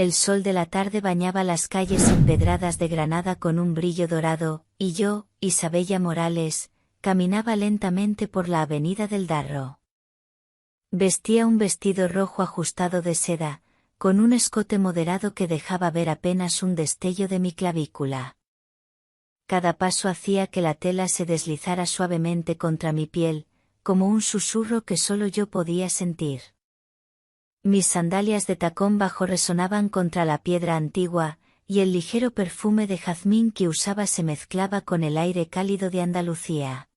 El sol de la tarde bañaba las calles empedradas de Granada con un brillo dorado, y yo, Isabella Morales, caminaba lentamente por la avenida del Darro. Vestía un vestido rojo ajustado de seda, con un escote moderado que dejaba ver apenas un destello de mi clavícula. Cada paso hacía que la tela se deslizara suavemente contra mi piel, como un susurro que solo yo podía sentir. Mis sandalias de tacón bajo resonaban contra la piedra antigua, y el ligero perfume de jazmín que usaba se mezclaba con el aire cálido de Andalucía.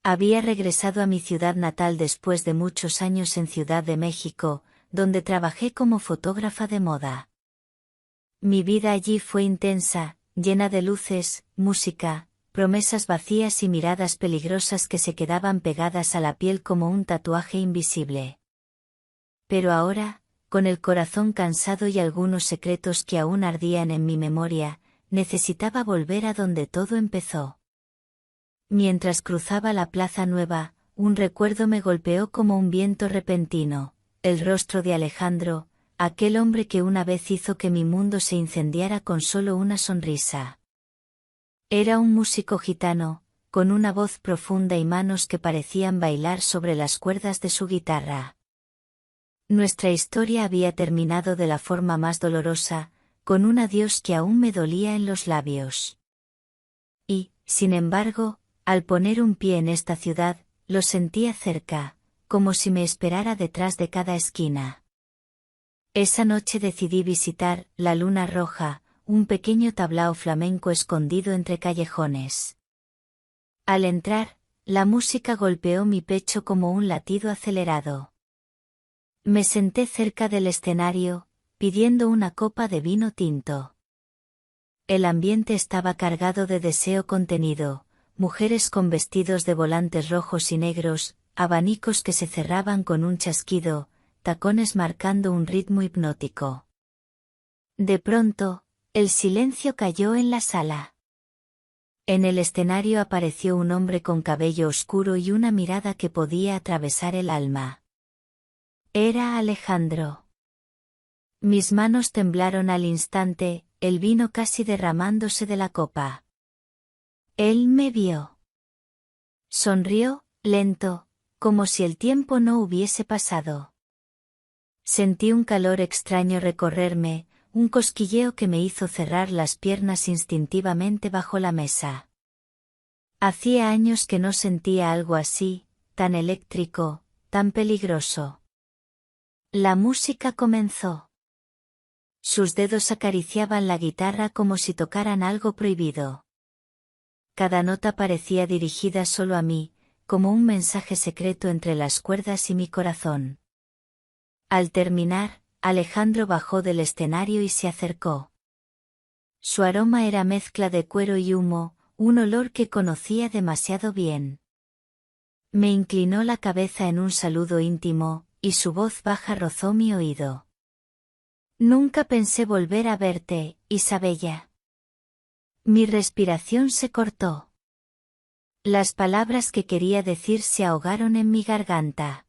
Había regresado a mi ciudad natal después de muchos años en Ciudad de México, donde trabajé como fotógrafa de moda. Mi vida allí fue intensa, llena de luces, música, promesas vacías y miradas peligrosas que se quedaban pegadas a la piel como un tatuaje invisible. Pero ahora, con el corazón cansado y algunos secretos que aún ardían en mi memoria, necesitaba volver a donde todo empezó. Mientras cruzaba la Plaza Nueva, un recuerdo me golpeó como un viento repentino, el rostro de Alejandro, aquel hombre que una vez hizo que mi mundo se incendiara con solo una sonrisa. Era un músico gitano, con una voz profunda y manos que parecían bailar sobre las cuerdas de su guitarra. Nuestra historia había terminado de la forma más dolorosa, con un adiós que aún me dolía en los labios. Y, sin embargo, al poner un pie en esta ciudad, lo sentía cerca, como si me esperara detrás de cada esquina. Esa noche decidí visitar La Luna Roja, un pequeño tablao flamenco escondido entre callejones. Al entrar, la música golpeó mi pecho como un latido acelerado. Me senté cerca del escenario, pidiendo una copa de vino tinto. El ambiente estaba cargado de deseo contenido, mujeres con vestidos de volantes rojos y negros, abanicos que se cerraban con un chasquido, tacones marcando un ritmo hipnótico. De pronto, el silencio cayó en la sala. En el escenario apareció un hombre con cabello oscuro y una mirada que podía atravesar el alma. Era Alejandro. Mis manos temblaron al instante, el vino casi derramándose de la copa. Él me vio. Sonrió, lento, como si el tiempo no hubiese pasado. Sentí un calor extraño recorrerme, un cosquilleo que me hizo cerrar las piernas instintivamente bajo la mesa. Hacía años que no sentía algo así, tan eléctrico, tan peligroso. La música comenzó. Sus dedos acariciaban la guitarra como si tocaran algo prohibido. Cada nota parecía dirigida solo a mí, como un mensaje secreto entre las cuerdas y mi corazón. Al terminar, Alejandro bajó del escenario y se acercó. Su aroma era mezcla de cuero y humo, un olor que conocía demasiado bien. Me inclinó la cabeza en un saludo íntimo, y su voz baja rozó mi oído. Nunca pensé volver a verte, Isabella. Mi respiración se cortó. Las palabras que quería decir se ahogaron en mi garganta.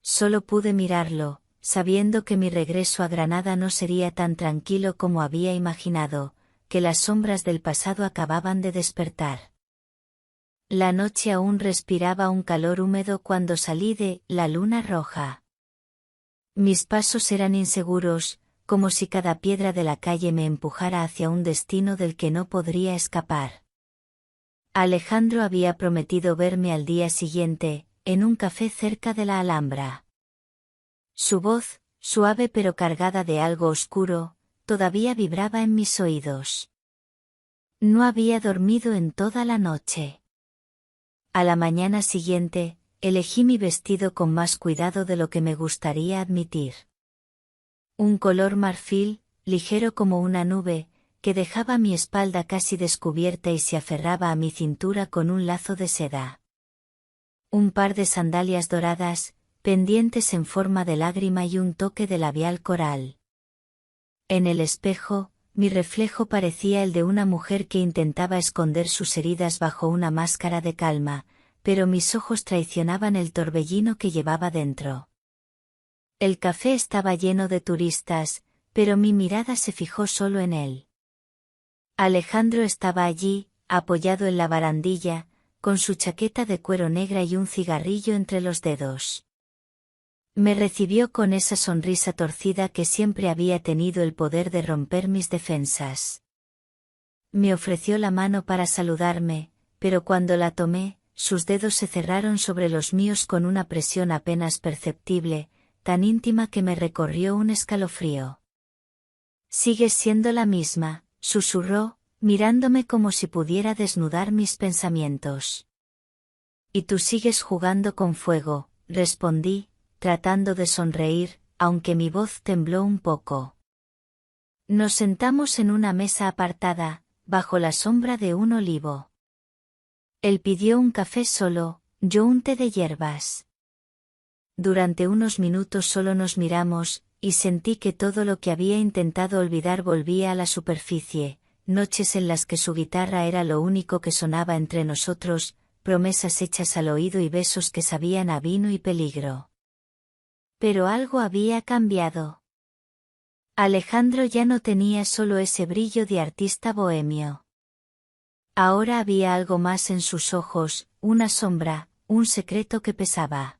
Solo pude mirarlo, sabiendo que mi regreso a Granada no sería tan tranquilo como había imaginado, que las sombras del pasado acababan de despertar. La noche aún respiraba un calor húmedo cuando salí de La Luna Roja. Mis pasos eran inseguros, como si cada piedra de la calle me empujara hacia un destino del que no podría escapar. Alejandro había prometido verme al día siguiente, en un café cerca de la Alhambra. Su voz, suave pero cargada de algo oscuro, todavía vibraba en mis oídos. No había dormido en toda la noche. A la mañana siguiente, elegí mi vestido con más cuidado de lo que me gustaría admitir. Un color marfil, ligero como una nube, que dejaba mi espalda casi descubierta y se aferraba a mi cintura con un lazo de seda. Un par de sandalias doradas, pendientes en forma de lágrima y un toque de labial coral. En el espejo, mi reflejo parecía el de una mujer que intentaba esconder sus heridas bajo una máscara de calma, pero mis ojos traicionaban el torbellino que llevaba dentro. El café estaba lleno de turistas, pero mi mirada se fijó solo en él. Alejandro estaba allí, apoyado en la barandilla, con su chaqueta de cuero negra y un cigarrillo entre los dedos. Me recibió con esa sonrisa torcida que siempre había tenido el poder de romper mis defensas. Me ofreció la mano para saludarme, pero cuando la tomé, sus dedos se cerraron sobre los míos con una presión apenas perceptible, tan íntima que me recorrió un escalofrío. «Sigues siendo la misma», susurró, mirándome como si pudiera desnudar mis pensamientos. «Y tú sigues jugando con fuego», respondí, tratando de sonreír, aunque mi voz tembló un poco. Nos sentamos en una mesa apartada, bajo la sombra de un olivo. Él pidió un café solo, yo un té de hierbas. Durante unos minutos solo nos miramos, y sentí que todo lo que había intentado olvidar volvía a la superficie, noches en las que su guitarra era lo único que sonaba entre nosotros, promesas hechas al oído y besos que sabían a vino y peligro. Pero algo había cambiado. Alejandro ya no tenía solo ese brillo de artista bohemio. Ahora había algo más en sus ojos, una sombra, un secreto que pesaba.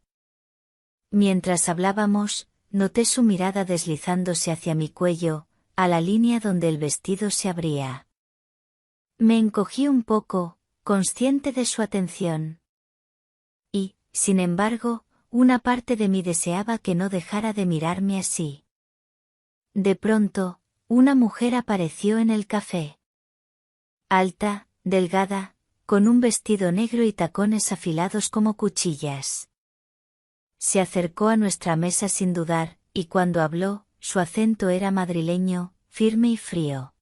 Mientras hablábamos, noté su mirada deslizándose hacia mi cuello, a la línea donde el vestido se abría. Me encogí un poco, consciente de su atención. Y, sin embargo, una parte de mí deseaba que no dejara de mirarme así. De pronto, una mujer apareció en el café. Alta, delgada, con un vestido negro y tacones afilados como cuchillas. Se acercó a nuestra mesa sin dudar, y cuando habló, su acento era madrileño, firme y frío.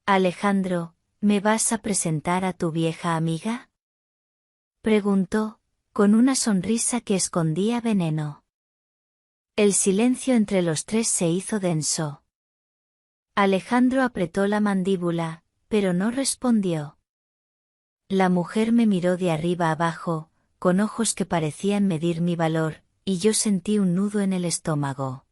«Alejandro, ¿me vas a presentar a tu vieja amiga?», preguntó, con una sonrisa que escondía veneno. El silencio entre los tres se hizo denso. Alejandro apretó la mandíbula, pero no respondió. La mujer me miró de arriba abajo, con ojos que parecían medir mi valor, y yo sentí un nudo en el estómago.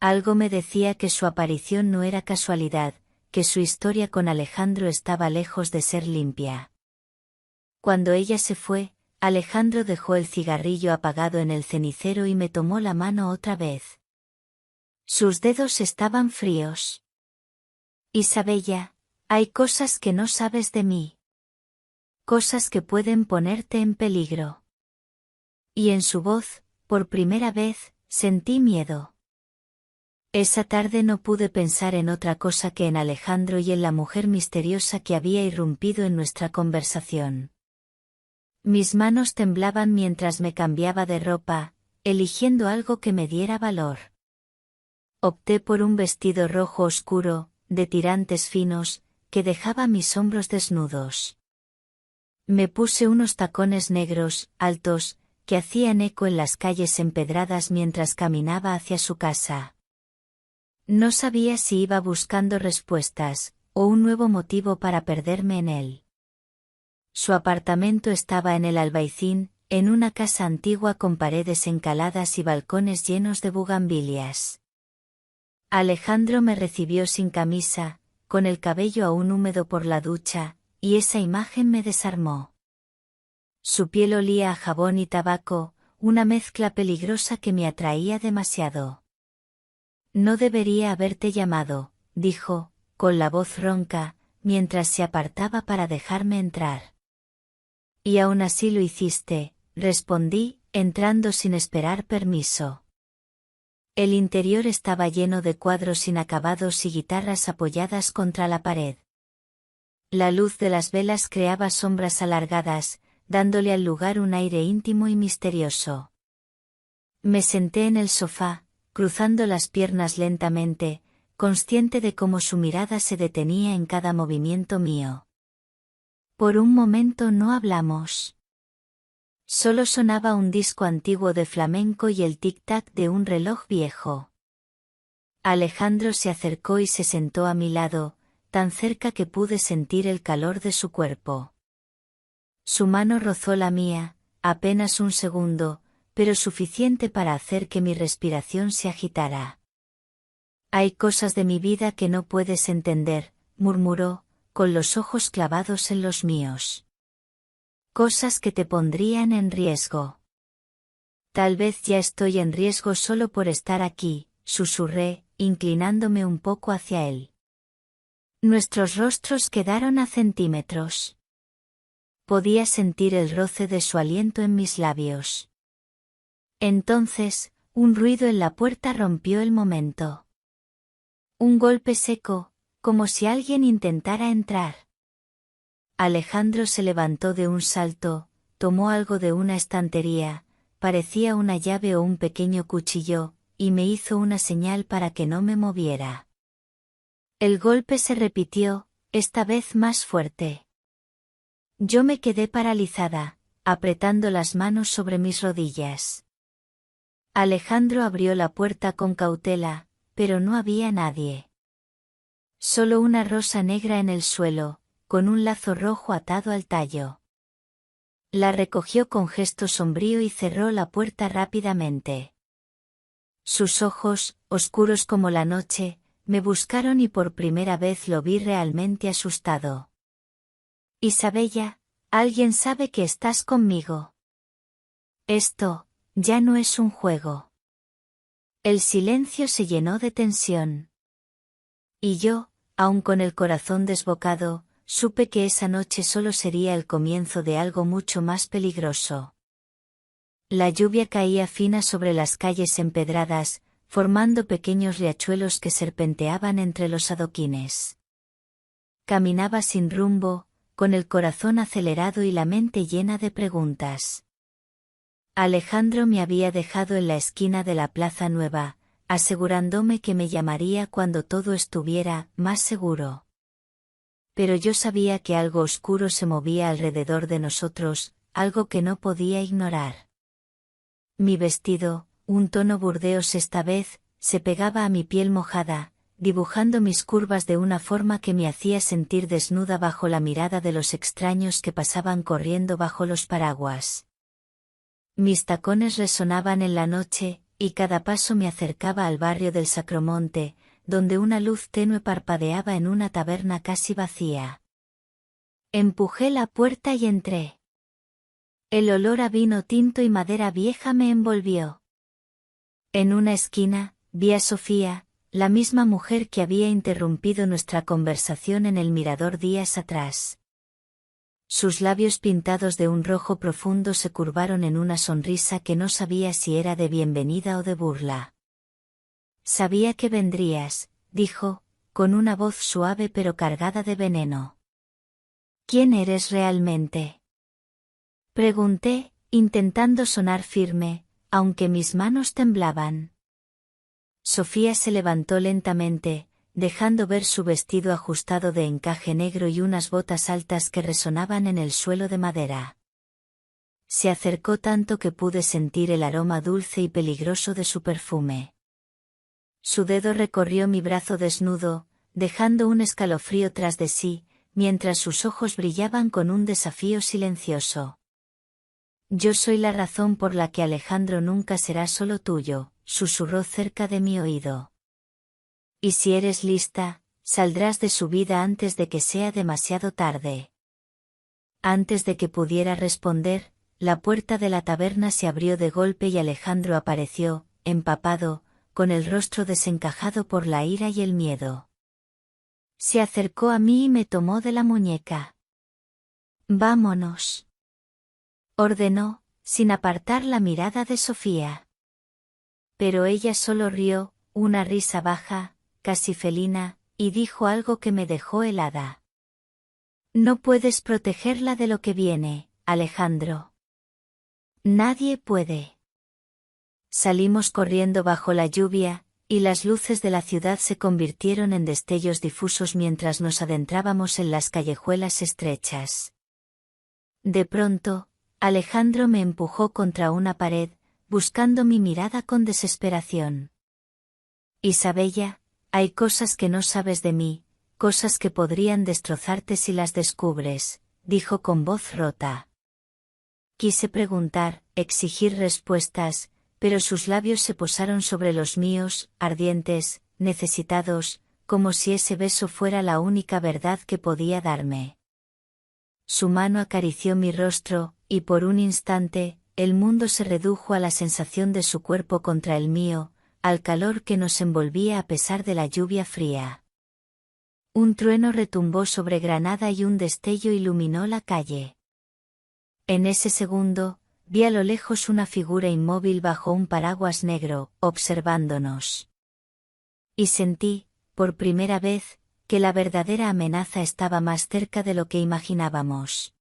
Algo me decía que su aparición no era casualidad, que su historia con Alejandro estaba lejos de ser limpia. Cuando ella se fue, Alejandro dejó el cigarrillo apagado en el cenicero y me tomó la mano otra vez. Sus dedos estaban fríos. «Isabella, hay cosas que no sabes de mí. Cosas que pueden ponerte en peligro». Y en su voz, por primera vez, sentí miedo. Esa tarde no pude pensar en otra cosa que en Alejandro y en la mujer misteriosa que había irrumpido en nuestra conversación. Mis manos temblaban mientras me cambiaba de ropa, eligiendo algo que me diera valor. Opté por un vestido rojo oscuro, de tirantes finos, que dejaba mis hombros desnudos. Me puse unos tacones negros, altos, que hacían eco en las calles empedradas mientras caminaba hacia su casa. No sabía si iba buscando respuestas, o un nuevo motivo para perderme en él. Su apartamento estaba en el Albaicín, en una casa antigua con paredes encaladas y balcones llenos de bugambilias. Alejandro me recibió sin camisa, con el cabello aún húmedo por la ducha, y esa imagen me desarmó. Su piel olía a jabón y tabaco, una mezcla peligrosa que me atraía demasiado. «No debería haberte llamado», dijo, con la voz ronca, mientras se apartaba para dejarme entrar. «Y aún así lo hiciste», respondí, entrando sin esperar permiso. El interior estaba lleno de cuadros inacabados y guitarras apoyadas contra la pared. La luz de las velas creaba sombras alargadas, dándole al lugar un aire íntimo y misterioso. Me senté en el sofá, cruzando las piernas lentamente, consciente de cómo su mirada se detenía en cada movimiento mío. Por un momento no hablamos. Solo sonaba un disco antiguo de flamenco y el tic-tac de un reloj viejo. Alejandro se acercó y se sentó a mi lado, tan cerca que pude sentir el calor de su cuerpo. Su mano rozó la mía, apenas un segundo, pero suficiente para hacer que mi respiración se agitara. Hay cosas de mi vida que no puedes entender, murmuró, con los ojos clavados en los míos. Cosas que te pondrían en riesgo. Tal vez ya estoy en riesgo solo por estar aquí, susurré, inclinándome un poco hacia él. Nuestros rostros quedaron a centímetros. Podía sentir el roce de su aliento en mis labios. Entonces, un ruido en la puerta rompió el momento. Un golpe seco, como si alguien intentara entrar. Alejandro se levantó de un salto, tomó algo de una estantería, parecía una llave o un pequeño cuchillo, y me hizo una señal para que no me moviera. El golpe se repitió, esta vez más fuerte. Yo me quedé paralizada, apretando las manos sobre mis rodillas. Alejandro abrió la puerta con cautela, pero no había nadie. Solo una rosa negra en el suelo, con un lazo rojo atado al tallo. La recogió con gesto sombrío y cerró la puerta rápidamente. Sus ojos, oscuros como la noche, me buscaron y por primera vez lo vi realmente asustado. Isabella, alguien sabe que estás conmigo. Esto, ya no es un juego. El silencio se llenó de tensión. Y yo, aun con el corazón desbocado, supe que esa noche solo sería el comienzo de algo mucho más peligroso. La lluvia caía fina sobre las calles empedradas, formando pequeños riachuelos que serpenteaban entre los adoquines. Caminaba sin rumbo, con el corazón acelerado y la mente llena de preguntas. Alejandro me había dejado en la esquina de la Plaza Nueva, asegurándome que me llamaría cuando todo estuviera más seguro. Pero yo sabía que algo oscuro se movía alrededor de nosotros, algo que no podía ignorar. Mi vestido, un tono burdeos esta vez, se pegaba a mi piel mojada, dibujando mis curvas de una forma que me hacía sentir desnuda bajo la mirada de los extraños que pasaban corriendo bajo los paraguas. Mis tacones resonaban en la noche, y cada paso me acercaba al barrio del Sacromonte, donde una luz tenue parpadeaba en una taberna casi vacía. Empujé la puerta y entré. El olor a vino tinto y madera vieja me envolvió. En una esquina, vi a Sofía, la misma mujer que había interrumpido nuestra conversación en el mirador días atrás. Sus labios pintados de un rojo profundo se curvaron en una sonrisa que no sabía si era de bienvenida o de burla. Sabía que vendrías, dijo, con una voz suave pero cargada de veneno. ¿Quién eres realmente? Pregunté, intentando sonar firme, aunque mis manos temblaban. Sofía se levantó lentamente, dejando ver su vestido ajustado de encaje negro y unas botas altas que resonaban en el suelo de madera. Se acercó tanto que pude sentir el aroma dulce y peligroso de su perfume. Su dedo recorrió mi brazo desnudo, dejando un escalofrío tras de sí, mientras sus ojos brillaban con un desafío silencioso. Yo soy la razón por la que Alejandro nunca será solo tuyo, susurró cerca de mi oído. Y si eres lista, saldrás de su vida antes de que sea demasiado tarde. Antes de que pudiera responder, la puerta de la taberna se abrió de golpe y Alejandro apareció, empapado, con el rostro desencajado por la ira y el miedo. Se acercó a mí y me tomó de la muñeca. Vámonos, ordenó, sin apartar la mirada de Sofía. Pero ella solo rió, una risa baja, casi felina, y dijo algo que me dejó helada. No puedes protegerla de lo que viene, Alejandro. Nadie puede. Salimos corriendo bajo la lluvia, y las luces de la ciudad se convirtieron en destellos difusos mientras nos adentrábamos en las callejuelas estrechas. De pronto, Alejandro me empujó contra una pared, buscando mi mirada con desesperación. Isabella, hay cosas que no sabes de mí, cosas que podrían destrozarte si las descubres, dijo con voz rota. Quise preguntar, exigir respuestas, pero sus labios se posaron sobre los míos, ardientes, necesitados, como si ese beso fuera la única verdad que podía darme. Su mano acarició mi rostro, y por un instante, el mundo se redujo a la sensación de su cuerpo contra el mío, al calor que nos envolvía a pesar de la lluvia fría. Un trueno retumbó sobre Granada y un destello iluminó la calle. En ese segundo, vi a lo lejos una figura inmóvil bajo un paraguas negro, observándonos. Y sentí, por primera vez, que la verdadera amenaza estaba más cerca de lo que imaginábamos.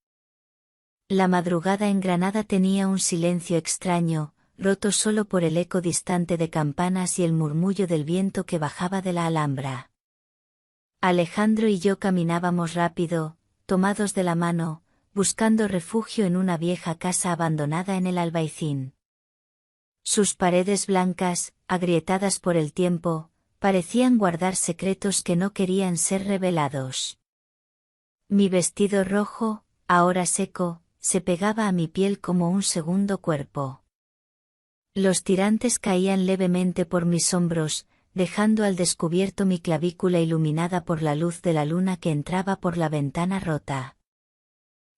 La madrugada en Granada tenía un silencio extraño, roto solo por el eco distante de campanas y el murmullo del viento que bajaba de la Alhambra. Alejandro y yo caminábamos rápido, tomados de la mano, buscando refugio en una vieja casa abandonada en el Albaicín. Sus paredes blancas, agrietadas por el tiempo, parecían guardar secretos que no querían ser revelados. Mi vestido rojo, ahora seco, se pegaba a mi piel como un segundo cuerpo. Los tirantes caían levemente por mis hombros, dejando al descubierto mi clavícula iluminada por la luz de la luna que entraba por la ventana rota.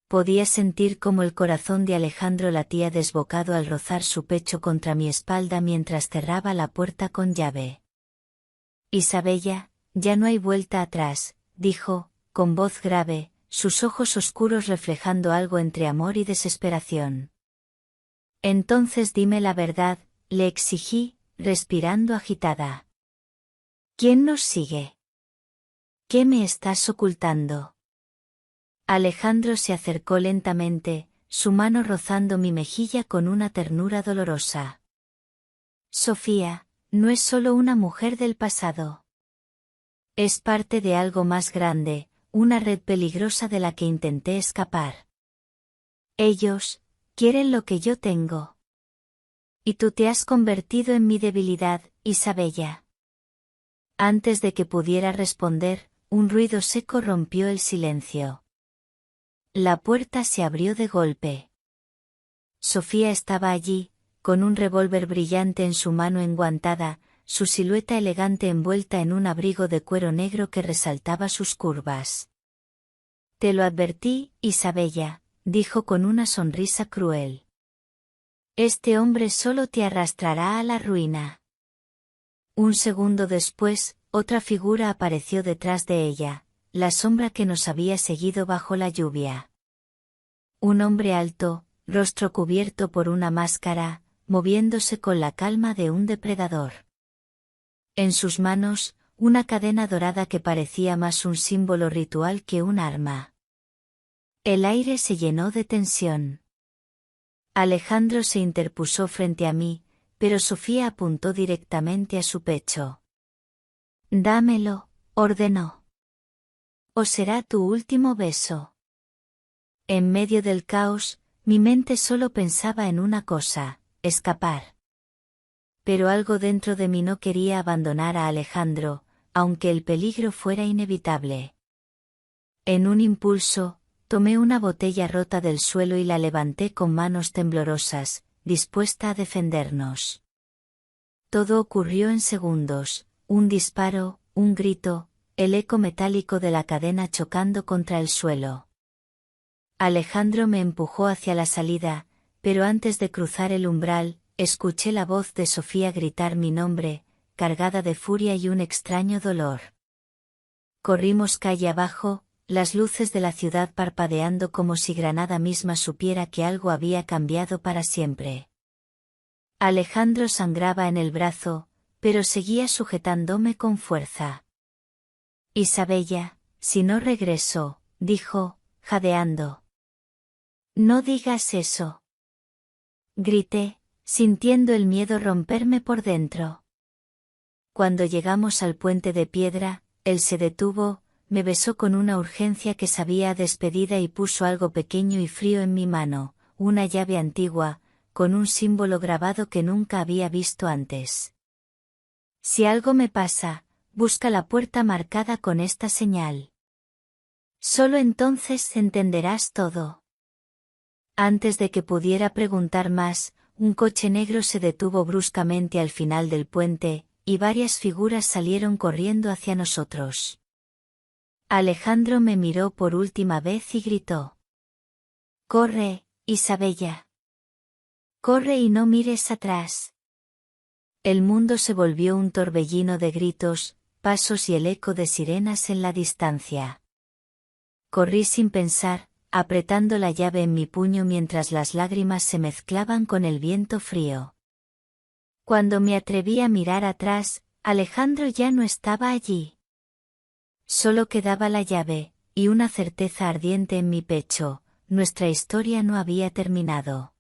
Podía sentir cómo el corazón de Alejandro latía desbocado al rozar su pecho contra mi espalda mientras cerraba la puerta con llave. Isabella, ya no hay vuelta atrás, dijo, con voz grave, sus ojos oscuros reflejando algo entre amor y desesperación. Entonces dime la verdad, le exigí, respirando agitada. ¿Quién nos sigue? ¿Qué me estás ocultando? Alejandro se acercó lentamente, su mano rozando mi mejilla con una ternura dolorosa. Sofía, no es solo una mujer del pasado. Es parte de algo más grande, una red peligrosa de la que intenté escapar. Ellos quieren lo que yo tengo. Y tú te has convertido en mi debilidad, Isabella. Antes de que pudiera responder, un ruido seco rompió el silencio. La puerta se abrió de golpe. Sofía estaba allí, con un revólver brillante en su mano enguantada, su silueta elegante envuelta en un abrigo de cuero negro que resaltaba sus curvas. Te lo advertí, Isabella, dijo con una sonrisa cruel. Este hombre solo te arrastrará a la ruina. Un segundo después, otra figura apareció detrás de ella, la sombra que nos había seguido bajo la lluvia. Un hombre alto, rostro cubierto por una máscara, moviéndose con la calma de un depredador. En sus manos, una cadena dorada que parecía más un símbolo ritual que un arma. El aire se llenó de tensión. Alejandro se interpuso frente a mí, pero Sofía apuntó directamente a su pecho. Dámelo, ordenó. O será tu último beso. En medio del caos, mi mente solo pensaba en una cosa, escapar. Pero algo dentro de mí no quería abandonar a Alejandro, aunque el peligro fuera inevitable. En un impulso, tomé una botella rota del suelo y la levanté con manos temblorosas, dispuesta a defendernos. Todo ocurrió en segundos, un disparo, un grito, el eco metálico de la cadena chocando contra el suelo. Alejandro me empujó hacia la salida, pero antes de cruzar el umbral, escuché la voz de Sofía gritar mi nombre, cargada de furia y un extraño dolor. Corrimos calle abajo, las luces de la ciudad parpadeando como si Granada misma supiera que algo había cambiado para siempre. Alejandro sangraba en el brazo, pero seguía sujetándome con fuerza. Isabella, si no regreso, dijo, jadeando. No digas eso. Grité, sintiendo el miedo romperme por dentro. Cuando llegamos al puente de piedra, él se detuvo, me besó con una urgencia que sabía a despedida y puso algo pequeño y frío en mi mano, una llave antigua, con un símbolo grabado que nunca había visto antes. Si algo me pasa, busca la puerta marcada con esta señal. Solo entonces entenderás todo. Antes de que pudiera preguntar más, un coche negro se detuvo bruscamente al final del puente, y varias figuras salieron corriendo hacia nosotros. Alejandro me miró por última vez y gritó: «¡Corre, Isabella! ¡Corre y no mires atrás!». El mundo se volvió un torbellino de gritos, pasos y el eco de sirenas en la distancia. Corrí sin pensar, apretando la llave en mi puño mientras las lágrimas se mezclaban con el viento frío. Cuando me atreví a mirar atrás, Alejandro ya no estaba allí. Solo quedaba la llave, y una certeza ardiente en mi pecho: nuestra historia no había terminado.